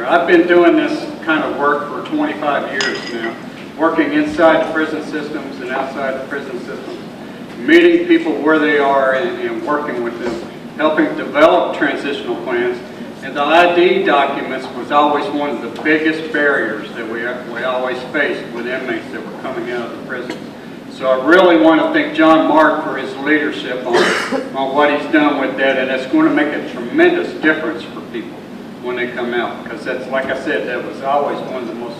I've been doing this kind of work for 25 years now, working inside the prison systems and outside the prison systems, meeting people where they are and working with them, helping develop transitional plans. And the ID documents was always one of the biggest barriers that we always faced with inmates that were coming out of the prison. So I really want to thank John Mark for his leadership on what he's done with that, and it's going to make a tremendous difference for people when they come out, because that's, like I said, that was always one of the most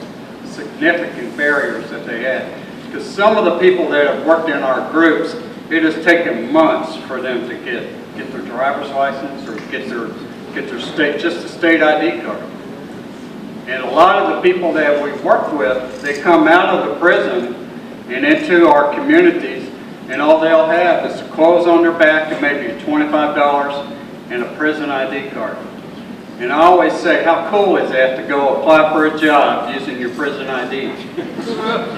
significant barriers that they had. Because some of the people that have worked in our groups, it has taken months for them to get their driver's license or get their just a state ID card. And a lot of the people that we've worked with, they come out of the prison and into our communities, and all they'll have is clothes on their back and maybe $25 and a prison ID card. And I always say, how cool is that to go apply for a job using your prison ID?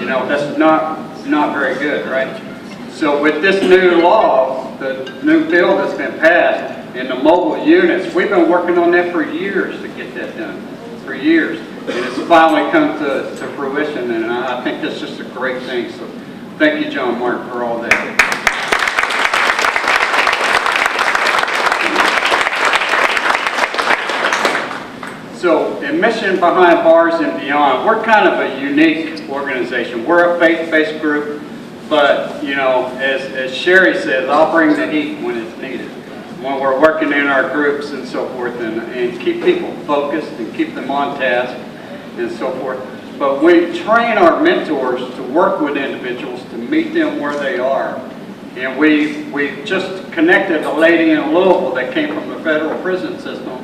You know, that's not very good, right? So with this new law, the new bill that's been passed, in the mobile units, we've been working on that for years to get that done, for years. And it's finally come to fruition, and I think that's just a great thing. So thank you, John Mark, for all that. So at Mission Behind Bars and Beyond, we're kind of a unique organization. We're a faith-based group, but, you know, as Sherry says, I'll bring the heat when it's needed, when we're working in our groups and so forth, and keep people focused and keep them on task and so forth. But we train our mentors to work with individuals to meet them where they are. And we just connected a lady in Louisville that came from the federal prison system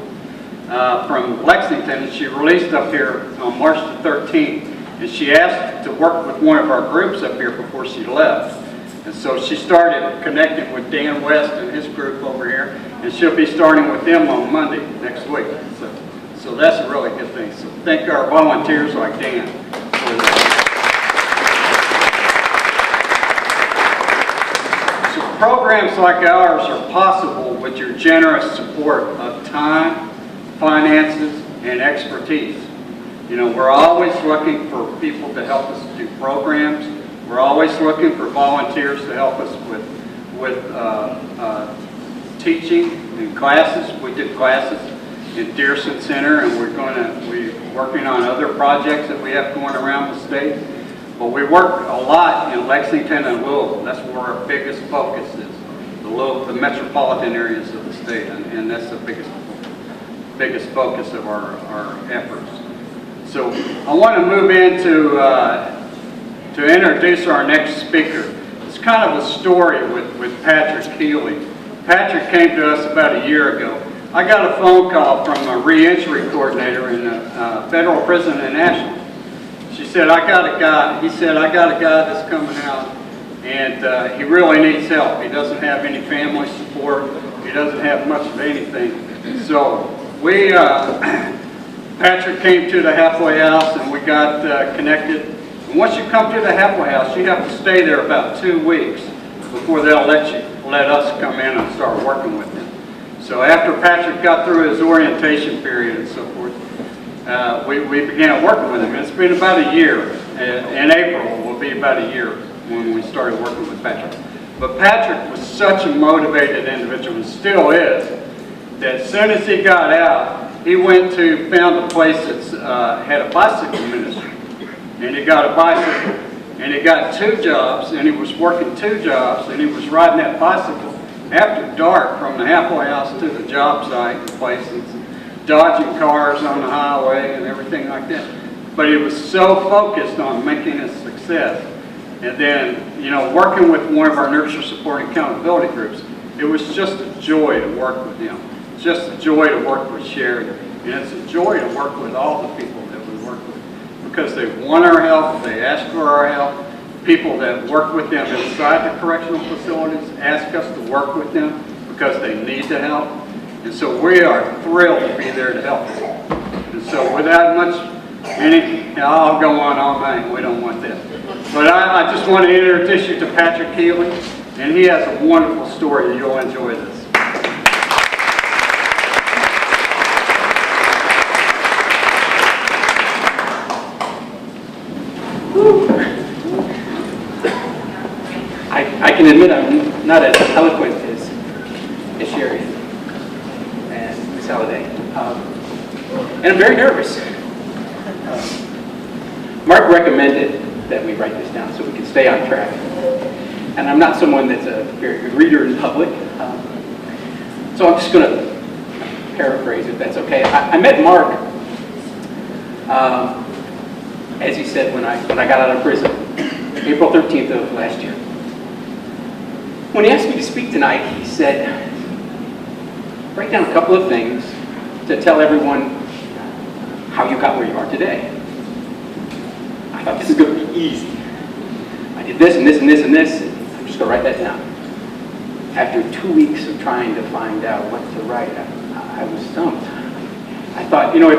from Lexington, and she released up here on March the 13th. And she asked to work with one of our groups up here before she left. And so she started connecting with Dan West and his group over here, and she'll be starting with them on Monday next week. So that's a really good thing. So thank our volunteers like Dan for that. So programs like ours are possible with your generous support of time, finances, and expertise. You know, we're always looking for people to help us do programs. We're always looking for volunteers to help us with teaching and classes. We did classes in Dearson Center, and we're working on other projects that we have going around the state. But we work a lot in Lexington and Louisville. That's where our biggest focus is, the metropolitan areas of the state, and that's the biggest focus of our efforts. So I want to move into to introduce our next speaker. It's kind of a story with Patrick Healy. Patrick came to us about a year ago. I got a phone call from a re-entry coordinator in a federal prison in Ashland. She said, I got a guy that's coming out, and he really needs help. He doesn't have any family support. He doesn't have much of anything. So Patrick came to the halfway house, and we got connected. And once you come to the halfway house, you have to stay there about 2 weeks before they'll let us come in and start working with them. So after Patrick got through his orientation period and so forth, we began working with him. It's been about a year. In April will be about a year when we started working with Patrick. But Patrick was such a motivated individual, and still is, that as soon as he got out, he found a place that had a bicycle ministry. And he got a bicycle, and he got 2 jobs, and he was working 2 jobs, and he was riding that bicycle after dark from the halfway house to the job site and places, dodging cars on the highway and everything like that. But he was so focused on making a success. And then, you know, working with one of our nurture support and accountability groups, it was just a joy to work with him. It's just a joy to work with Sherry. And it's a joy to work with all the people that we work with, because they want our help, they ask for our help. People that work with them inside the correctional facilities ask us to work with them because they need the help. And so we are thrilled to be there to help them. And so without much, I'll go on all night, we don't want that. But I just want to introduce you to Patrick Healy, and he has a wonderful story. You'll enjoy this. can admit I'm not as eloquent as Sherry and Ms. Halliday. And I'm very nervous. Mark recommended that we write this down so we can stay on track. And I'm not someone that's a very good reader in public. So I'm just going to paraphrase if that's okay. I met Mark, as he said, when I got out of prison, April 13th of last year. When he asked me to speak tonight, he said, write down a couple of things to tell everyone how you got where you are today. I thought, this is going to be easy. I did this and this and this and this. I'm just going to write that down. After 2 weeks of trying to find out what to write, I was stumped. I thought, you know,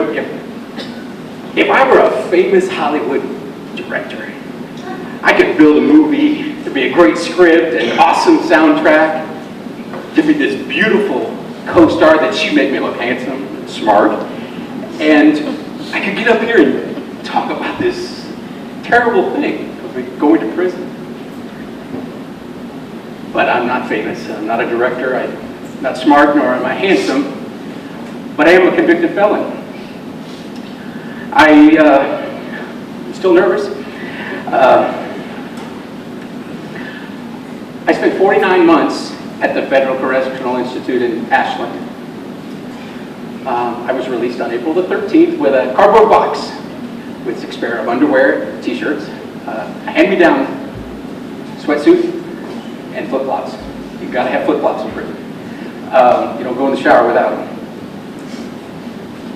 if I were a famous Hollywood director, I could build a movie to be a great script, an awesome soundtrack, to be this beautiful co-star that she'd make me look handsome and smart, and I could get up here and talk about this terrible thing of going to prison. But I'm not famous. I'm not a director. I'm not smart, nor am I handsome. But I am a convicted felon. I'm still nervous. I spent 49 months at the Federal Correctional Institute in Ashland. I was released on April the 13th with a cardboard box with 6 pair of underwear, t-shirts, a hand-me-down sweatsuit, and flip-flops. You've got to have flip-flops in prison. You don't go in the shower without them.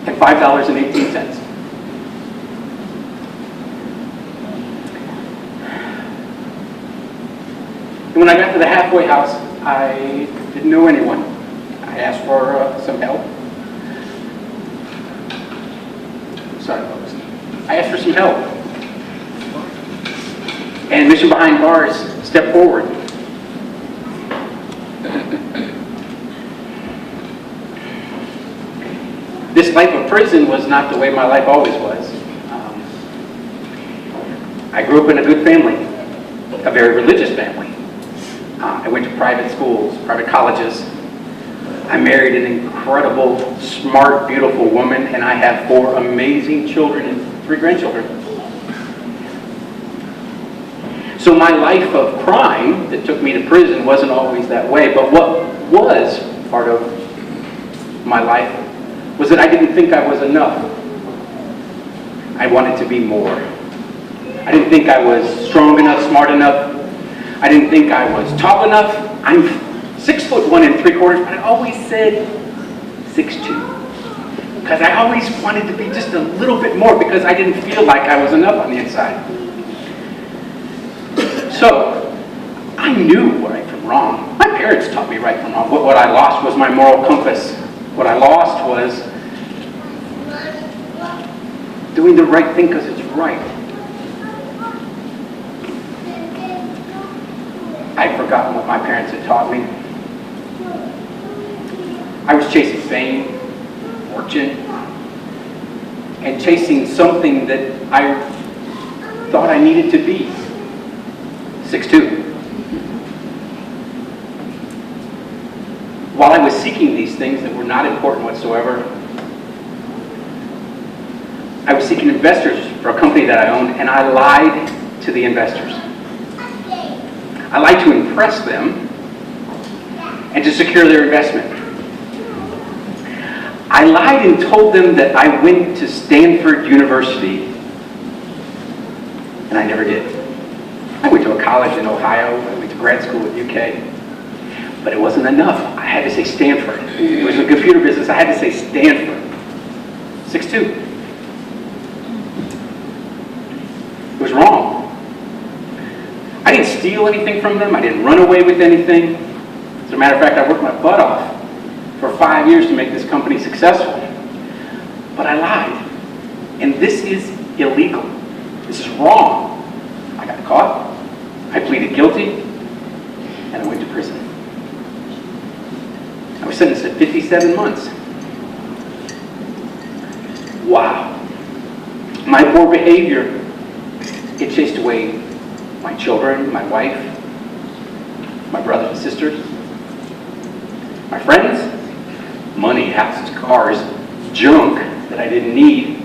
And $5.18. And when I got to the halfway house, I didn't know anyone. I asked for some help. Sorry, folks. I asked for some help. And Mission Behind Bars stepped forward. This life of prison was not the way my life always was. I grew up in a good family, a very religious family. I went to private schools, private colleges. I married an incredible, smart, beautiful woman, and I have 4 amazing children and 3 grandchildren. So my life of crime that took me to prison wasn't always that way, but what was part of my life was that I didn't think I was enough. I wanted to be more. I didn't think I was strong enough, smart enough. I didn't think I was tall enough. I'm 6'1"3/4", but I always said 6'2", because I always wanted to be just a little bit more, because I didn't feel like I was enough on the inside. So I knew right from wrong. My parents taught me right from wrong. What I lost was my moral compass. What I lost was doing the right thing because it's right. I'd forgotten what my parents had taught me. I was chasing fame, fortune, and chasing something that I thought I needed to be. 6'2". While I was seeking these things that were not important whatsoever, I was seeking investors for a company that I owned, and I lied to the investors. I lied to impress them and to secure their investment. I lied and told them that I went to Stanford University, and I never did. I went to a college in Ohio, I went to grad school in UK, but it wasn't enough. I had to say Stanford. It was a computer business, I had to say Stanford. 6'2". It was wrong. I didn't steal anything from them, I didn't run away with anything. As a matter of fact, I worked my butt off for 5 years to make this company successful. But I lied. And this is illegal. This is wrong. I got caught, I pleaded guilty, and I went to prison. I was sentenced to 57 months. Wow. My poor behavior, it chased away my children, my wife, my brothers and sisters, my friends, money, houses, cars, junk that I didn't need.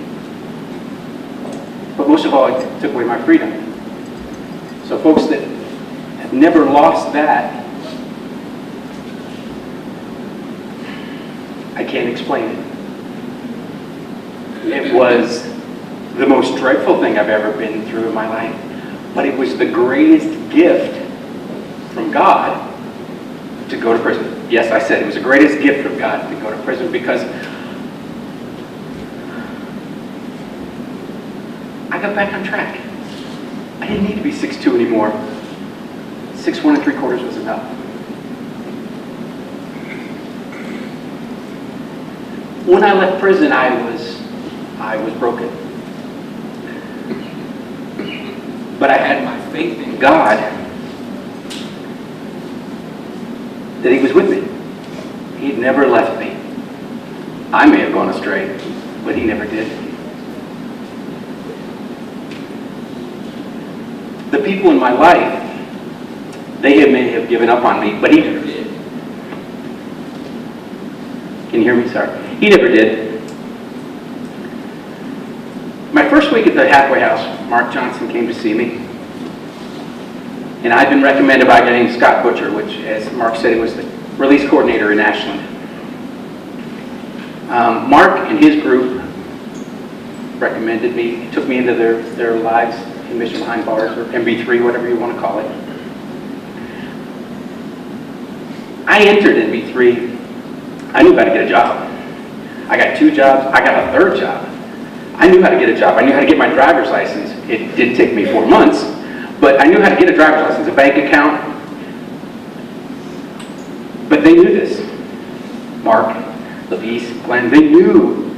But most of all, it took away my freedom. So folks that have never lost that, I can't explain it. It was the most dreadful thing I've ever been through in my life, but it was the greatest gift from God to go to prison. Yes, I said it was the greatest gift from God to go to prison, because I got back on track. I didn't need to be 6'2" anymore. 6'1 3/4 was enough. When I left prison, I was broken. But I had my faith in God that He was with me. He'd never left me. I may have gone astray, but He never did. The people in my life, may have given up on me, but He never did. Can you hear me? Sorry. He never did. My first week at the halfway house, Mark Johnson came to see me. And I'd been recommended by a guy named Scott Butcher, which, as Mark said, he was the release coordinator in Ashland. Mark and his group recommended me, took me into their lives in Mission Behind Bars, or MB3, whatever you want to call it. I entered MB3. I knew how to get a job. I got 2 jobs. I got a 3rd job. I knew how to get a job. I knew how to get my driver's license. It did take me 4 months, but I knew how to get a driver's license, a bank account. But they knew this. Mark, Levis, Glenn, they knew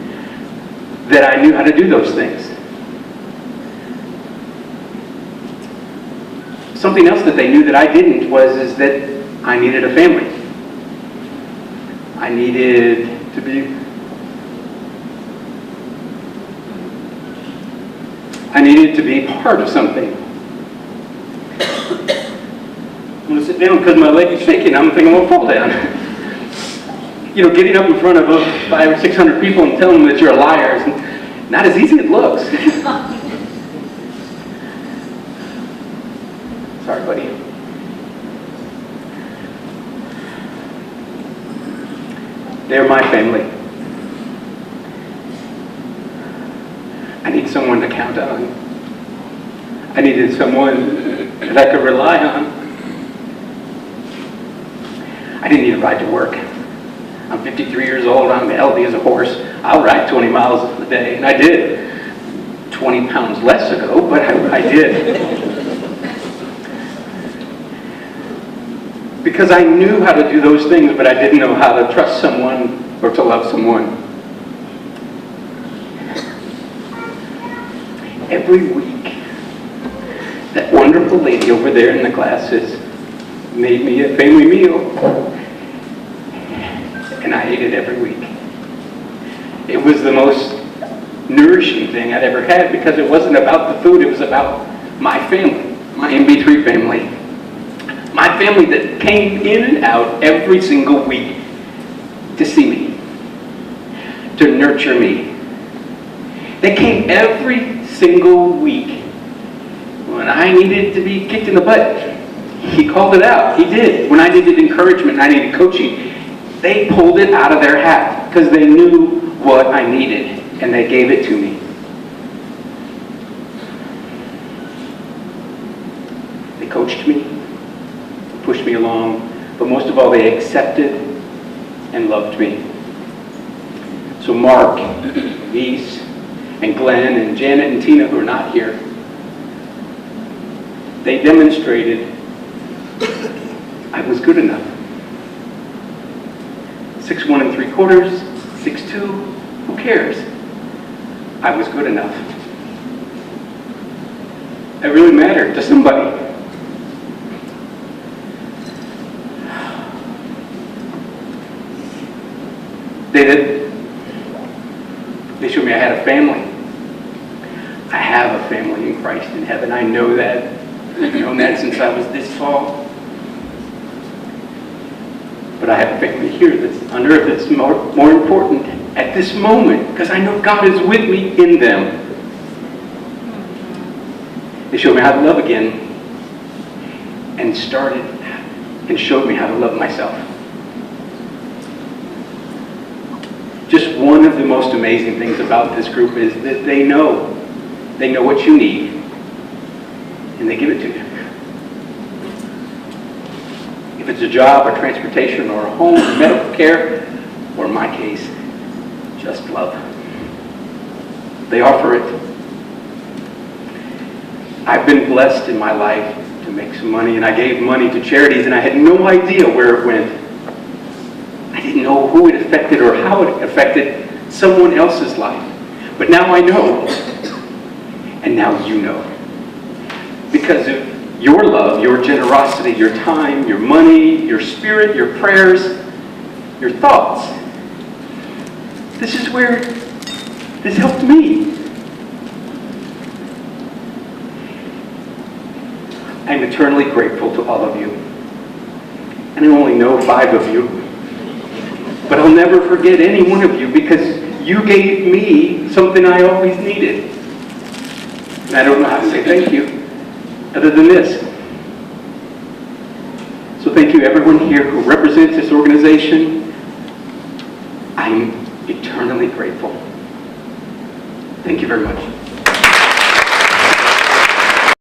that I knew how to do those things. Something else that they knew that I didn't is that I needed a family. I needed to be part of something. I'm going to sit down because my leg is shaking. I'm thinking I'm going to fall down. You know, getting up in front of 500 or 600 people and telling them that you're a liar is not as easy as it looks. Sorry, buddy. They're my family. I need someone to count on. I needed someone that I could rely on. I didn't need a ride to work. I'm 53 years old. I'm healthy as a horse. I'll ride 20 miles a day, and I did. 20 pounds less ago, but I did. Because I knew how to do those things, but I didn't know how to trust someone or to love someone. Every week, that wonderful lady over there in the classes made me a family meal, and I ate it every week. It was the most nourishing thing I'd ever had, because it wasn't about the food, it was about my family, my MB3 family. My family that came in and out every single week to see me, to nurture me. They came every single week. When I needed to be kicked in the butt, He called it out. He did. When I needed encouragement and I needed coaching, they pulled it out of their hat because they knew what I needed, and they gave it to me. They coached me, pushed me along, but most of all, they accepted and loved me. So Mark, Lise, and Glenn, and Janet, and Tina, who are not here, they demonstrated I was good enough. 6'1 3/4, 6'2", who cares? I was good enough. It really mattered to somebody. They showed me I had a family. I have a family in Christ in heaven. I know that. I've known that since I was this tall. But I have family here that's on earth that's more important at this moment, because I know God is with me in them. They showed me how to love again, and showed me how to love myself. Just one of the most amazing things about this group is that they know what you need, and they give it to you. If it's a job or transportation or a home or medical care, or in my case, just love. They offer it. I've been blessed in my life to make some money, and I gave money to charities, and I had no idea where it went. I didn't know who it affected or how it affected someone else's life. But now I know, and now you know. Because of your love, your generosity, your time, your money, your spirit, your prayers, your thoughts. This is where this helped me. I'm eternally grateful to all of you. And I only know 5 of you. But I'll never forget any one of you, because you gave me something I always needed. And I don't know how to say thank you other than this. So thank you everyone here who represents this organization. I'm eternally grateful. Thank you very much.